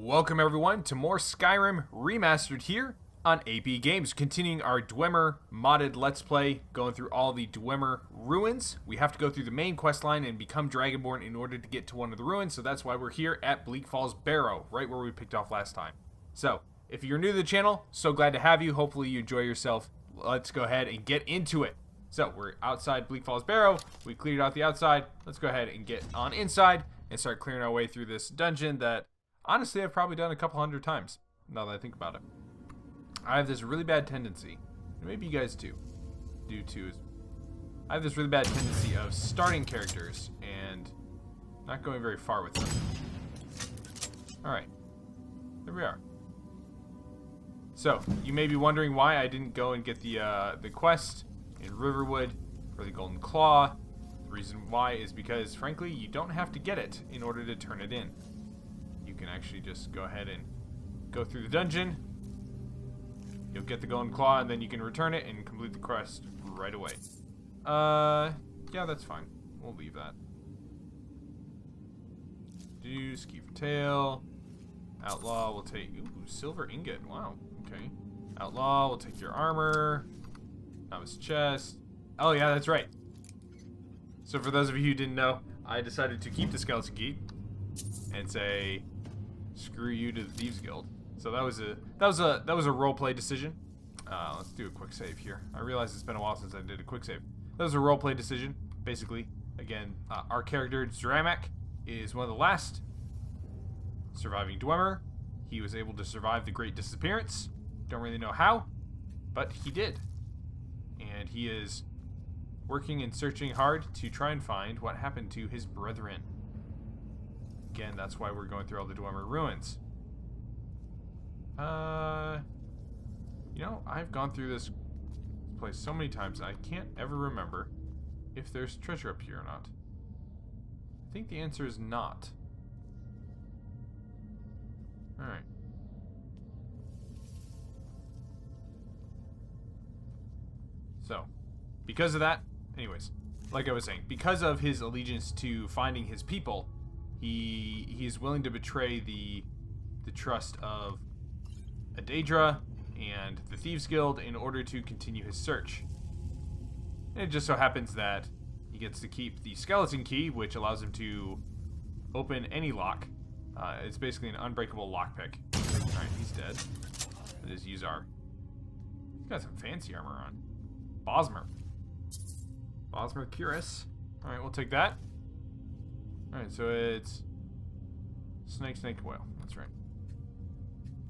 Welcome everyone to more Skyrim Remastered here on AP Games, continuing our Dwemer Modded Let's Play, going through all the Dwemer ruins. We have to go through the main quest line and become Dragonborn in order to get to one of the ruins, so that's why we're here at Bleak Falls Barrow, right where we picked off last time. So, if you're new to the channel, so glad to have you. Hopefully you enjoy yourself. Let's go ahead and get into it. So, we're outside Bleak Falls Barrow. We cleared out the outside. Let's go ahead and get on inside and start clearing our way through this dungeon that honestly, I've probably done a couple hundred times, now that I think about it. I have this really bad tendency, and maybe you guys do too. I have this really bad tendency of starting characters and not going very far with them. Alright, there we are. So, you may be wondering why I didn't go and get the quest in Riverwood for the Golden Claw. The reason why is because, frankly, you don't have to get it in order to turn it in. You can actually just go ahead and go through the dungeon. You'll get the Golden Claw, and then you can return it and complete the quest right away. Yeah, that's fine. We'll leave that. Do Skeever Tail. Outlaw will take... Ooh, silver ingot. Wow, okay. Outlaw will take your armor. Novice chest. Oh, yeah, that's right. So for those of you who didn't know, I decided to keep the skeleton key and say, screw you to the Thieves Guild. So that was a roleplay decision. Let's do a quick save here. I realize it's been a while since I did a quick save. That was a roleplay decision. Basically, again, our character Dzramac is one of the last surviving Dwemer. He was able to survive the Great Disappearance. Don't really know how, but he did. And he is working and searching hard to try and find what happened to his brethren. Again, that's why we're going through all the Dwemer ruins. You know, I've gone through this place so many times, I can't ever remember if there's treasure up here or not. I think the answer is not. Alright. So, because of that, anyways, like I was saying, because of his allegiance to finding his people, he is willing to betray the trust of Daedra and the Thieves Guild in order to continue his search. And it just so happens that he gets to keep the skeleton key, which allows him to open any lock. It's basically an unbreakable lockpick. Alright, he's dead. Let's use our... He's got some fancy armor on. Bosmer Cuirass. Alright, we'll take that. Alright, so it's snake, whale. That's right.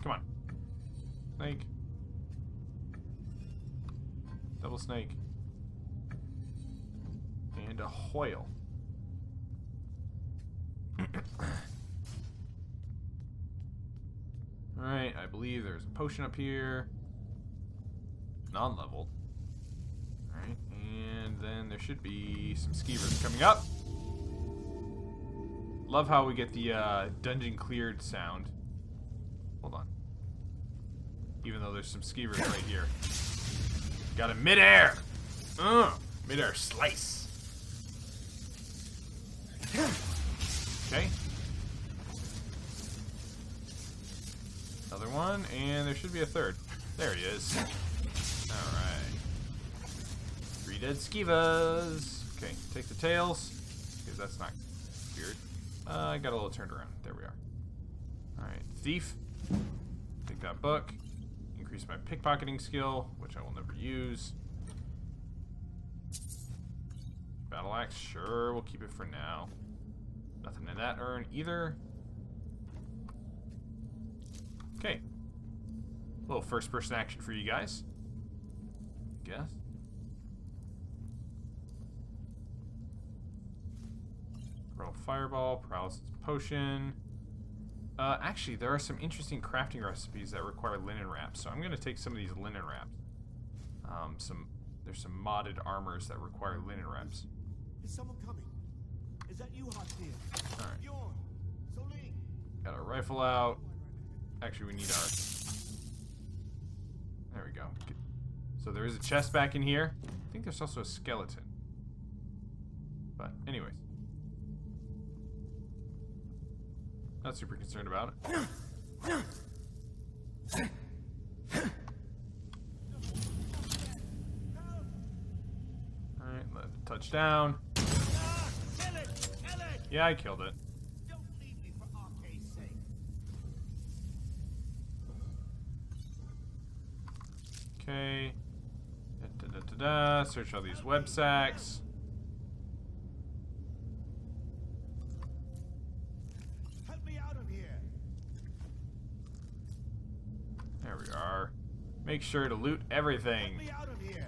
Come on. Snake. Double snake. And a whale. Alright, I believe there's a potion up here. Non-leveled. Alright, and then there should be some skeevers coming up. Love how we get the dungeon cleared sound. Hold on. Even though there's some skeevers right here. Got a midair! Midair slice. Okay. Another one, and there should be a third. There he is. Alright. 3 dead skevas. Okay, take the tails, because that's not weird. I got a little turned around. There we are. Alright, thief. Take that book. Increase my pickpocketing skill, which I will never use. Battle axe, sure, we'll keep it for now. Nothing in that urn either. Okay. A little first person action for you guys, I guess. Roll fireball, paralysis potion. Actually, there are some interesting crafting recipes that require linen wraps, so I'm going to take some of these linen wraps. There's some modded armors that require linen wraps. Is someone coming? Is that you, Hakim? Alright. Got our rifle out. Actually, we need our... There we go. So there is a chest back in here. I think there's also a skeleton. But anyways. Not super concerned about it. Alright, let it touch down. Kill it! Kill it! Yeah, I killed it. Don't leave me for Arcade's sake. Okay. Da. Search all these web sacks. Help me out of here. There we are. Make sure to loot Help everything. me out of here.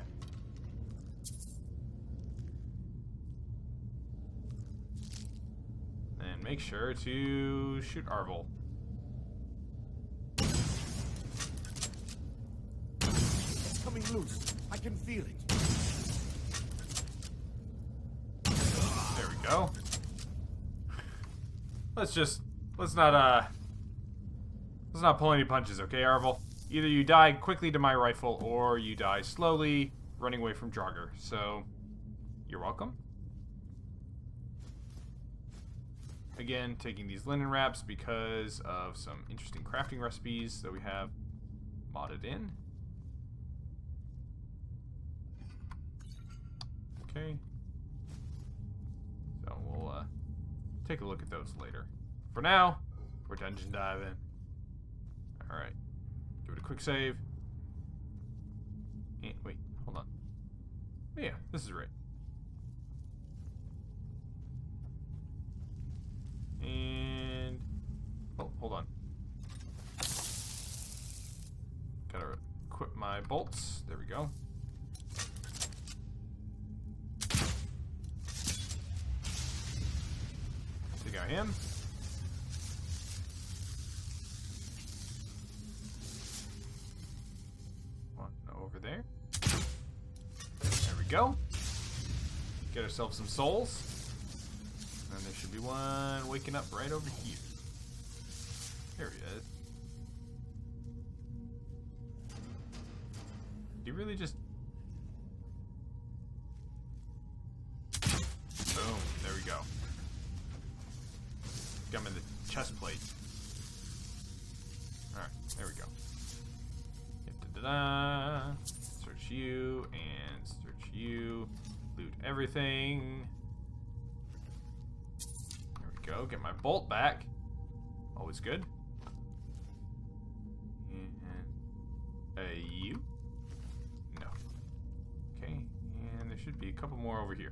And make sure to shoot Arvel. It's coming loose. I can feel it. There we go. Let's not pull any punches, okay, Arvel? Either you die quickly to my rifle, or you die slowly, running away from Draugr. So, you're welcome. Again, taking these linen wraps because of some interesting crafting recipes that we have modded in. Okay. So we'll take a look at those later. For now, we're dungeon diving. Alright. Give it a quick save. And, wait, hold on. Yeah, this is right. And... oh, hold on. Gotta equip my bolts. There we go. Take out him. One over there. There we go. Get ourselves some souls. And there should be one waking up right over here. There he is. Did he really just... boom. There we go. Got him in the chest plate. Alright, there we go. Da-da-da. Search you, and search you. Loot everything. There we go. Get my bolt back. Always good. And you? No. Okay, and there should be a couple more over here.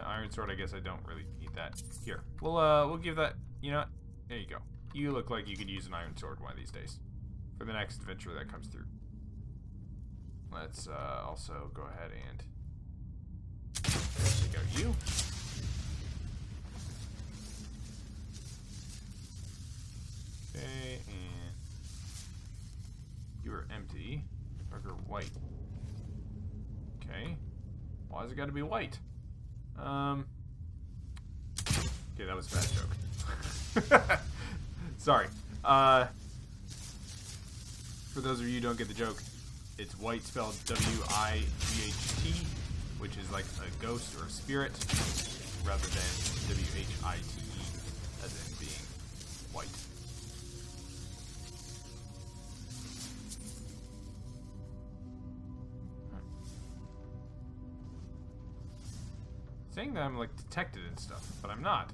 Iron sword, I guess I don't really need that. Here, we'll give that, you know what? There you go. You look like you could use an iron sword one of these days. For the next adventure that comes through. Let's also go ahead and take out you. Okay, and you are empty. Burger white. Okay. Why has it got to be white? Okay, that was a bad joke. Sorry. For those of you who don't get the joke, it's white spelled W-I-G-H-T, which is like a ghost or a spirit, rather than W-H-I-T-E, as in being white. Saying that I'm like detected and stuff, but I'm not.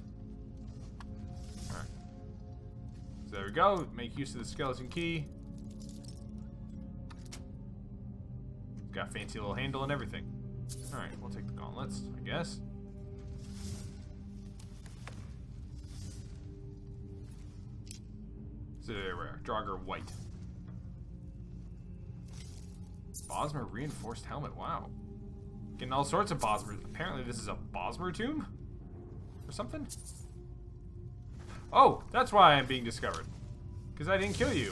Alright. So there we go. Make use of the skeleton key. Got a fancy little handle and everything. Alright, we'll take the gauntlets, I guess. So there we are. Draugr white. Bosmer reinforced helmet. Wow. Getting all sorts of Bosmer. Apparently this is a Bosmer tomb? Or something? Oh, that's why I'm being discovered. Because I didn't kill you.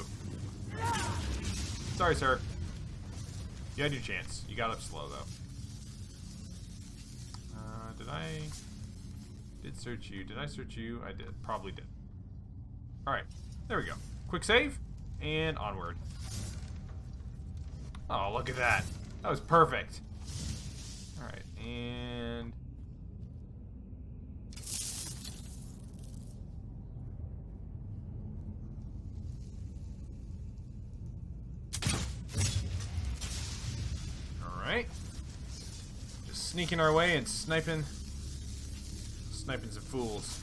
Sorry, sir. You had your chance. You got up slow, though. Did search you. Did I search you? I did. Probably did. Alright. There we go. Quick save. And onward. Oh, look at that. That was perfect. Alright, and... sneaking our way and sniping some fools.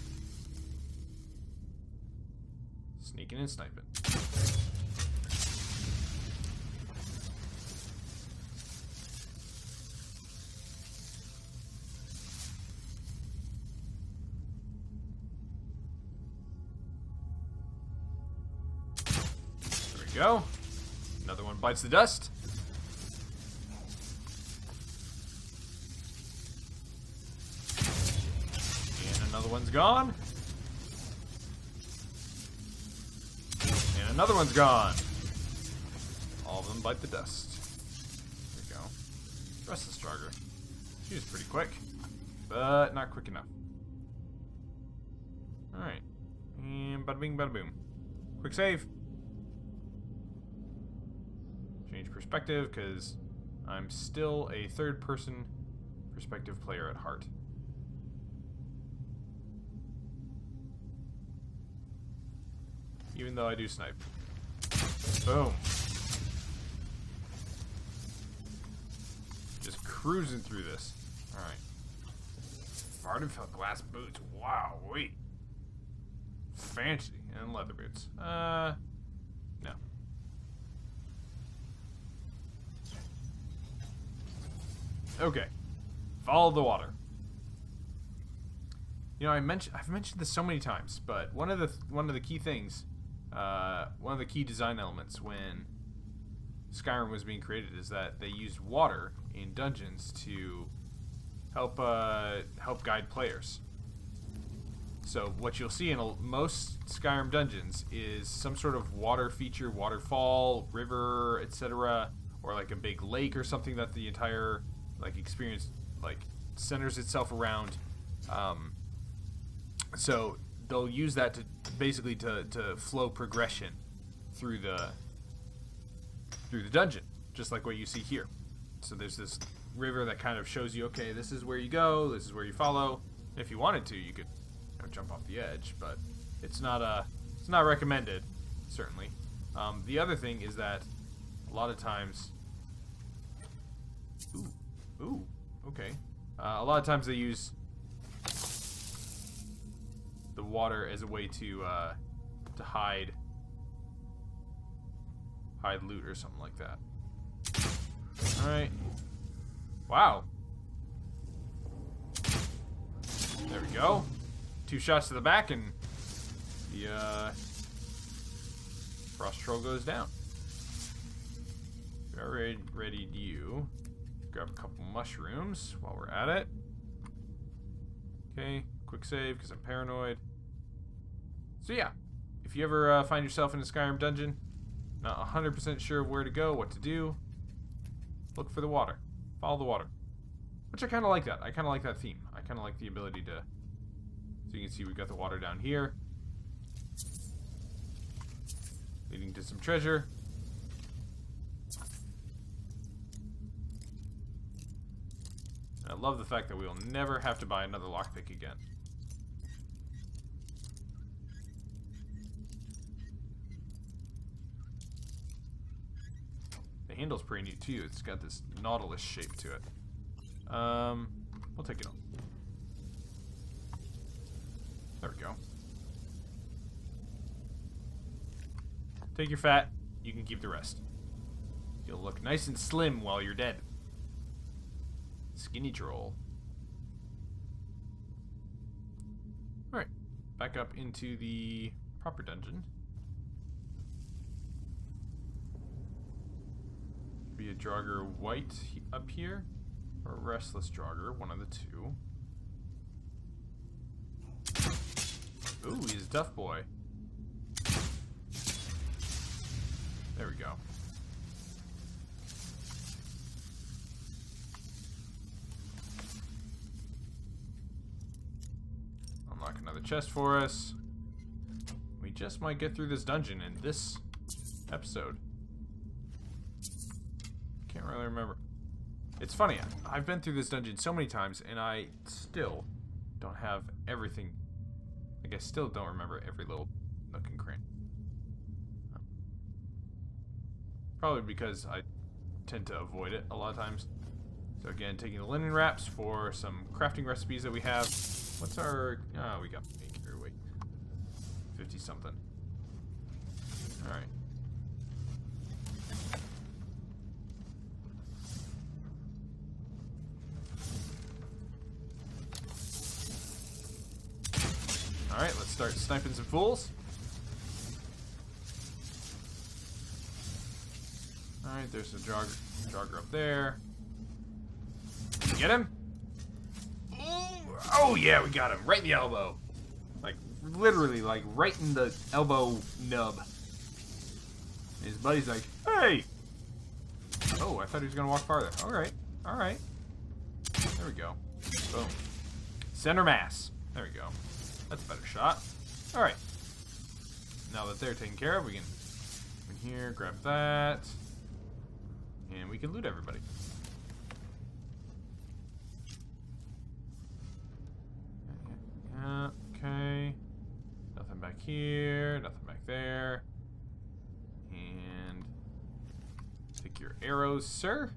Sneaking and sniping. There we go. Another one bites the dust. Another one's gone. And another one's gone. All of them bite the dust. There we go. Restless Jarger. She was pretty quick, but not quick enough. Alright. And bada bing, bada boom. Quick save. Change perspective, because I'm still a third-person perspective player at heart. Even though I do snipe. Boom. Just cruising through this. Alright. Vardenfell glass boots. Wow, wait. Fancy. And leather boots. No. Okay. Follow the water. You know, I've mentioned this so many times, but one of the key things, one of the key design elements when Skyrim was being created is that they used water in dungeons to help guide players. So what you'll see in most Skyrim dungeons is some sort of water feature, waterfall, river, etc., or like a big lake or something that the entire experience centers itself around. So they'll use that to basically to flow progression through the dungeon, just like what you see here. So there's this river that kind of shows you, okay, this is where you go, this is where you follow. And if you wanted to, you could jump off the edge, but it's not recommended, certainly. The other thing is that a lot of times, okay, a lot of times they use the water as a way to hide loot or something like that. All right. Wow. There we go. 2 shots to the back and the frost troll goes down. We already readied you. Grab a couple mushrooms while we're at it. Okay, quick save because I'm paranoid. So yeah, if you ever find yourself in a Skyrim dungeon, not 100% sure where to go, what to do, look for the water. Follow the water. Which I kind of like that. I kind of like that theme. I kind of like the ability to... So you can see we've got the water down here, leading to some treasure. And I love the fact that we will never have to buy another lockpick again. The handle's pretty neat too. It's got this nautilus shape to it. We'll take it off. There we go. Take your fat. You can keep the rest. You'll look nice and slim while you're dead. Skinny troll. Alright. Back up into the proper dungeon. Be a Draugr white up here. Or a restless Draugr, one of the two. Ooh, he's a tough boy. There we go. Unlock another chest for us. We just might get through this dungeon in this episode. Can't really remember. It's funny, I've been through this dungeon so many times and I still don't have everything. I still don't remember every little nook and cranny. Probably because I tend to avoid it a lot of times. So again, taking the linen wraps for some crafting recipes that we have. What's our... Oh, we got make here. Wait. 50 something. Alright. Alright, let's start sniping some fools. Alright, there's a jogger up there. Get him? Oh yeah, we got him. Right in the elbow. Like, literally, like, right in the elbow nub. And his buddy's like, hey! Oh, I thought he was gonna walk farther. Alright, alright. There we go. Boom. Center mass. There we go. That's a better shot. Alright. Now that they're taken care of, we can come in here, grab that. And we can loot everybody. Okay. Nothing back here. Nothing back there. And take your arrows, sir.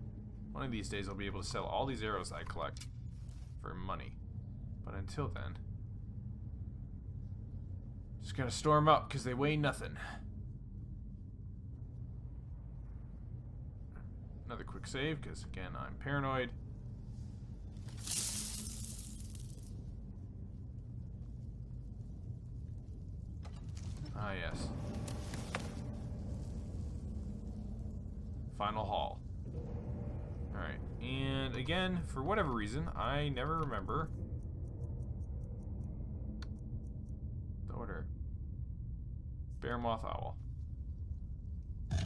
One of these days I'll be able to sell all these arrows that I collect for money. But until then, just gotta store them up because they weigh nothing. Another quick save because, again, I'm paranoid. Ah, yes. Final haul. Alright, and again, for whatever reason, I never remember the order. Bear, moth, owl. There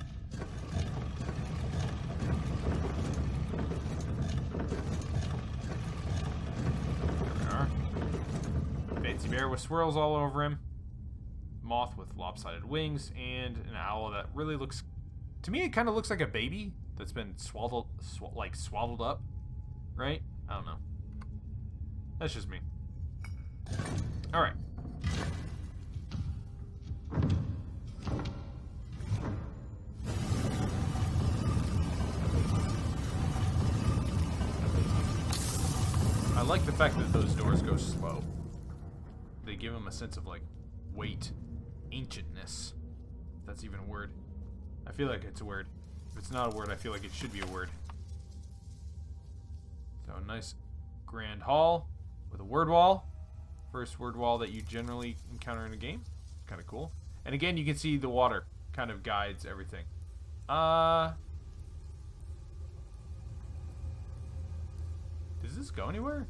we are. Fancy bear with swirls all over him. Moth with lopsided wings, and an owl that really looks, to me, it kind of looks like a baby that's been swaddled up, right? I don't know. That's just me. All right. I like the fact that those doors go slow. They give them a sense of, like, weight. Ancientness. If that's even a word. I feel like it's a word. If it's not a word, I feel like it should be a word. So, a nice grand hall with a word wall. First word wall that you generally encounter in a game. Kind of cool. And again, you can see the water kind of guides everything. Does this go anywhere?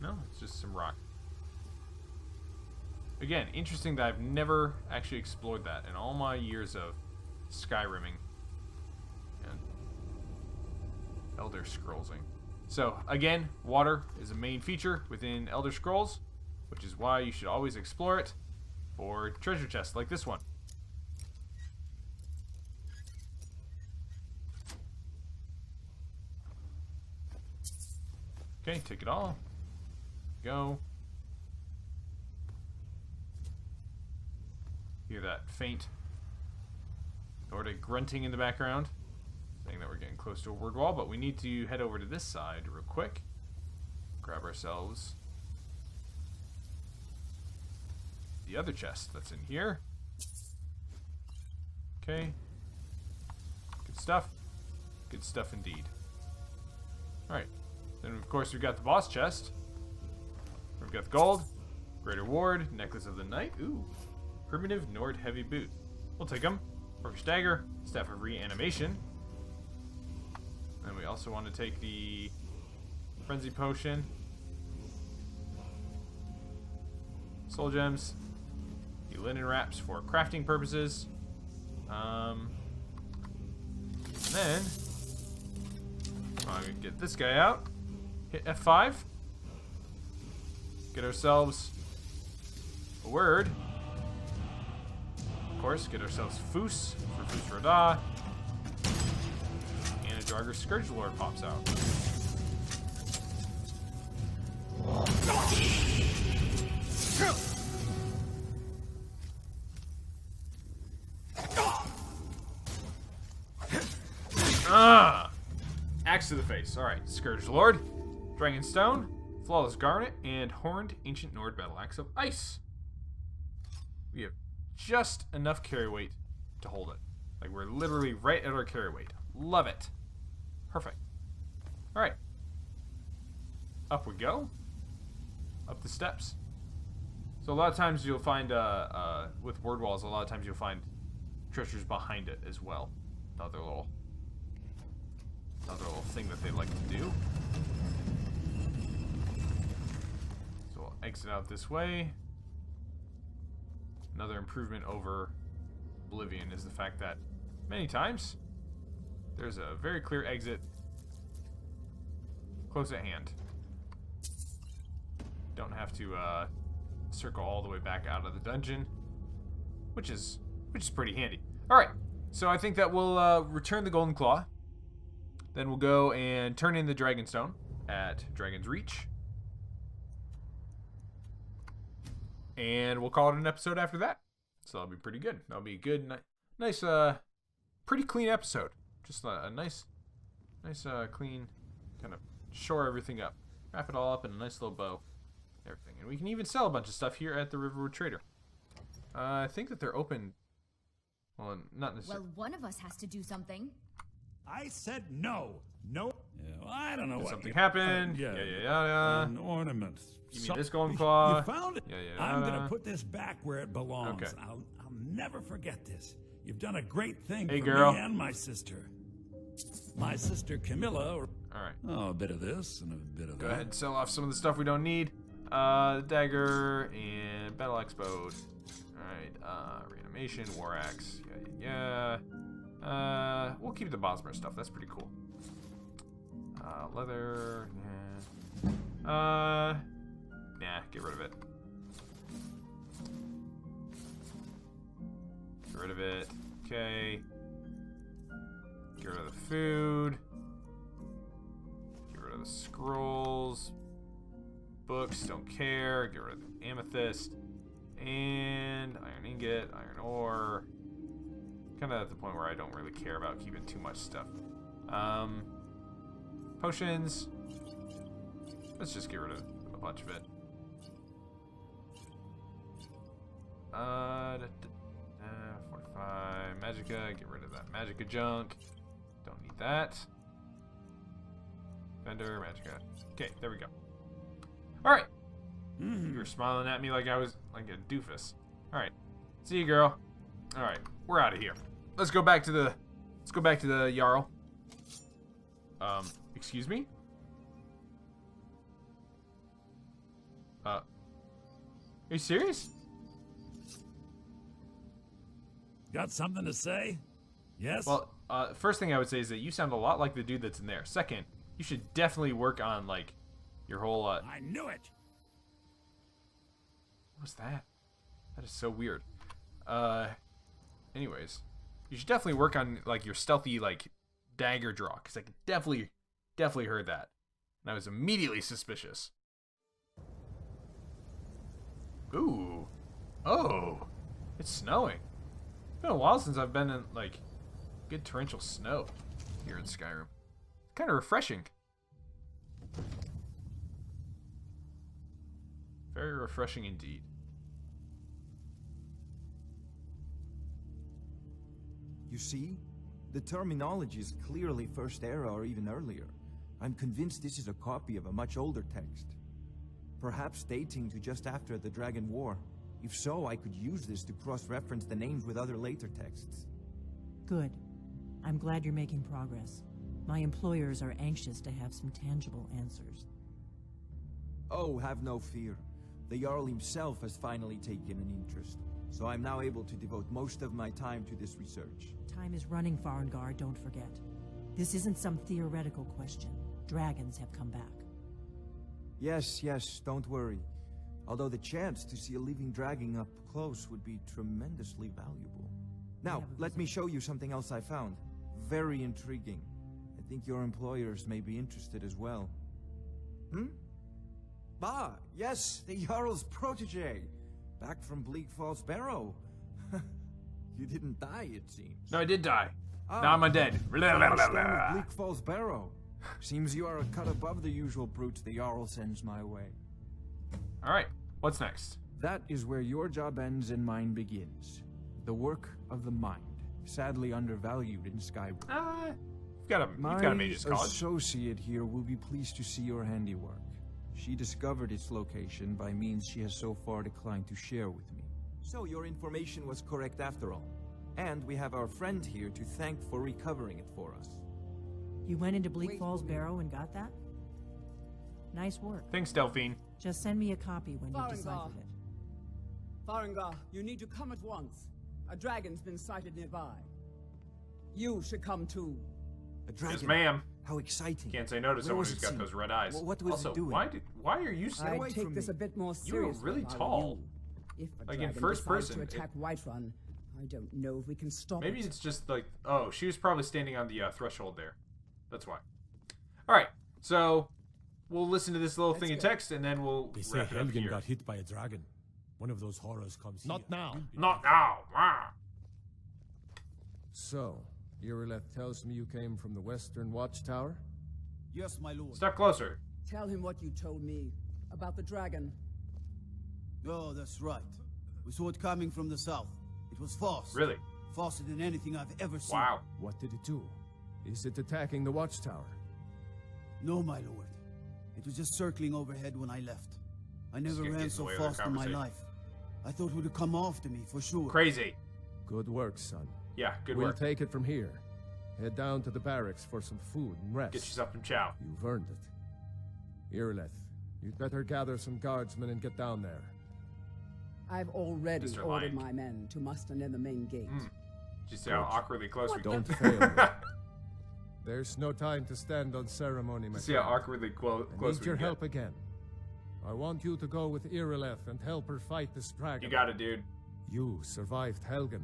No, it's just some rock. Again, interesting that I've never actually explored that in all my years of Skyrimming and Elder Scrollsing. So, again, water is a main feature within Elder Scrolls, which is why you should always explore it for treasure chests like this one. Okay, take it all. Go. Hear that faint Nordic grunting in the background, saying that we're getting close to a word wall, but we need to head over to this side real quick. Grab ourselves the other chest that's in here. Okay. Good stuff. Good stuff indeed. Alright. Then, of course, we've got the boss chest. We've got the gold, greater ward, necklace of the night. Ooh. Primitive Nord heavy boot. We'll take them. Orcish dagger, staff of reanimation. And we also want to take the frenzy potion, soul gems, the linen wraps for crafting purposes. And then I'm gonna get this guy out. Hit F5. Get ourselves a word. Of course, get ourselves Foos for Foos Roda. And a Draugr Scourgelord pops out. Axe to the face. Alright, Scourge Lord, Dragonstone, Flawless Garnet, and Horned Ancient Nord Battle Axe of Ice. We have just enough carry weight to hold it. Like, we're literally right at our carry weight. Love it. Perfect. Alright. Up we go. Up the steps. So a lot of times you'll find, with word walls, a lot of times you'll find treasures behind it as well. Another little thing that they like to do. So we'll exit out this way. Another improvement over Oblivion is the fact that many times there's a very clear exit close at hand. Don't have to circle all the way back out of the dungeon, which is pretty handy. All right, so I think that we'll return the Golden Claw. Then we'll go and turn in the Dragonstone at Dragon's Reach, and we'll call it an episode after that. So that'll be pretty good. That'll be a good, nice, pretty clean episode. Just a nice, clean, kind of shore everything up, wrap it all up in a nice little bow. Everything, and we can even sell a bunch of stuff here at the Riverwood Trader. I think that they're open. Well, not necessarily. Well, one of us has to do something. I said no. No. Yeah, well, I don't know Did what. something happened? Yeah. An ornament. Give me this Golden Claw. You found it. Yeah. I'm gonna put this back where it belongs. Okay. I'll never forget this. You've done a great thing Hey, for girl. me and my sister. My sister Camilla. All right. Oh, a bit of this and a bit of Go that. ahead and sell off some of the stuff we don't need. Dagger and battle axe bow. Alright, reanimation, war axe. Yeah. We'll keep the Bosmer stuff. That's pretty cool. Leather. Yeah. Nah, get rid of it. Get rid of it. Okay. Get rid of the food. Get rid of the scrolls. Books, don't care. Get rid of the amethyst. And iron ingot, iron ore. Kind of at the point where I don't really care about keeping too much stuff. Potions. Let's just get rid of a bunch of it. 45. Magicka, get rid of that Magicka junk. Don't need that. Vendor, Magicka. Okay, there we go. Alright. You were smiling at me like I was like a doofus. Alright. See you, girl. Alright, we're out of here. Let's go back to the Jarl. Excuse me? Are you serious? Got something to say? Yes? Well, first thing I would say is that you sound a lot like the dude that's in there. Second, you should definitely work on, like, your whole, I knew it! What was that? That is so weird. Anyways, you should definitely work on, like, your stealthy, like, dagger draw, because I definitely heard that. And I was immediately suspicious. Ooh. Oh. It's snowing. It's been a while since I've been in, like, good torrential snow here in Skyrim. Kind of refreshing. Very refreshing indeed. You see? The terminology is clearly First Era or even earlier. I'm convinced this is a copy of a much older text. Perhaps dating to just after the Dragon War. If so, I could use this to cross-reference the names with other later texts. Good. I'm glad you're making progress. My employers are anxious to have some tangible answers. Oh, have no fear. The Jarl himself has finally taken an interest, so I'm now able to devote most of my time to this research. Time is running, Farengar, don't forget. This isn't some theoretical question. Dragons have come back. Yes, don't worry. Although the chance to see a living dragon up close would be tremendously valuable. Now, let me show you something else I found. Very intriguing. I think your employers may be interested as well. Ah, yes, the Jarl's protege. Back from Bleak Falls Barrow. You didn't die, it seems. No, I did die. Now I'm dead. Bleak Falls Barrow. Seems you are a cut above the usual brutes the Jarl sends my way. Alright, what's next? That is where your job ends and mine begins. The work of the mind, sadly undervalued in Skyrim. You've got a My mage's college. associate here will be pleased to see your handiwork. She discovered its location by means she has so far declined to share with me. So your information was correct after all. And we have our friend here to thank for recovering it for us. You went into Bleak Falls Barrow and got that? Nice work. Thanks, Delphine. Just send me a copy when you've deciphered it. Farengar, you need to come at once. A dragon's been sighted nearby. You should come too. A dragon? Yes, ma'am. How exciting. Can't say no to Where someone was who's it got seen? those red eyes. Well, what was also, it doing? why are you so... away I'd take from this me. a bit more You were seriously. really if I were tall. you. If a Like, in dragon first decides person, to it- attack Whiterun, I don't know if we can stop Maybe it. it's just like... Oh, she was probably standing on the threshold there. That's why. Alright, so... We'll listen to this little thing in text, and then we'll They say wrap it up Helgen here. got hit by a dragon. One of those horrors comes Not here. now. Not now! Ah. So, Irileth tells me you came from the Western Watchtower? Yes, my lord. Step closer. Tell him what you told me about the dragon. Oh, that's right. We saw it coming from the south. It was fast. Really? Faster than anything I've ever seen. Wow. What did it do? Is it attacking the Watchtower? No, my lord. It was just circling overhead when I left. I never gonna get ran in the so way of the fast in my conversation. life. I thought it would come after me, for sure. Crazy. Good work, son. Yeah, good We'll work. take it from here. Head down to the barracks for some food and rest. Get yourself some chow. You've earned it. Irileth, you'd better gather some guardsmen and get down there. I've already Mr. ordered Lion. my men to muster near the main gate. Did you see how awkwardly close we Don't get? fail me. There's no time to stand on ceremony, my See how friend. awkwardly I close need we your get. help again. I want you to go with Irileth and help her fight this dragon. You got it, dude. You survived Helgen,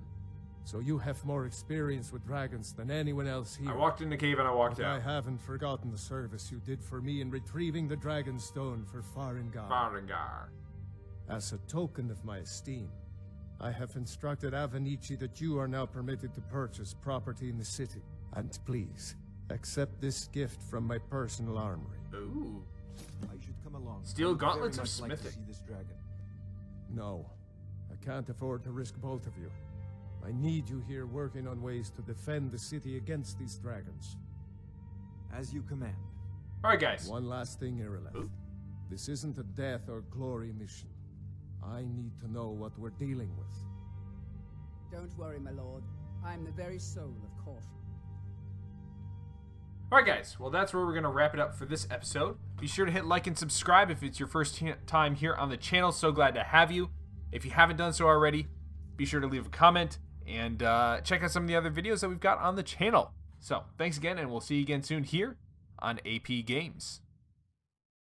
so you have more experience with dragons than anyone else here. I walked in the cave and I walked But I out. haven't forgotten the service you did for me in retrieving the dragon stone for Farengar. Farengar. As a token of my esteem, I have instructed Avenici that you are now permitted to purchase property in the city. And please, accept this gift from my personal armory. Ooh. I should come along. Steel I would gauntlets very of much like to smithing. see this dragon. No, I can't afford to risk both of you. I need you here working on ways to defend the city against these dragons. As you command. Alright, guys. One last thing, Irileth. Ooh. This isn't a death or glory mission. I need to know what we're dealing with. Don't worry, my lord. I'm the very soul of caution. Alright, guys. Well, that's where we're going to wrap it up for this episode. Be sure to hit like and subscribe if it's your first time here on the channel. So glad to have you. If you haven't done so already, be sure to leave a comment and check out some of the other videos that we've got on the channel. So, thanks again, and we'll see you again soon here on AP Games.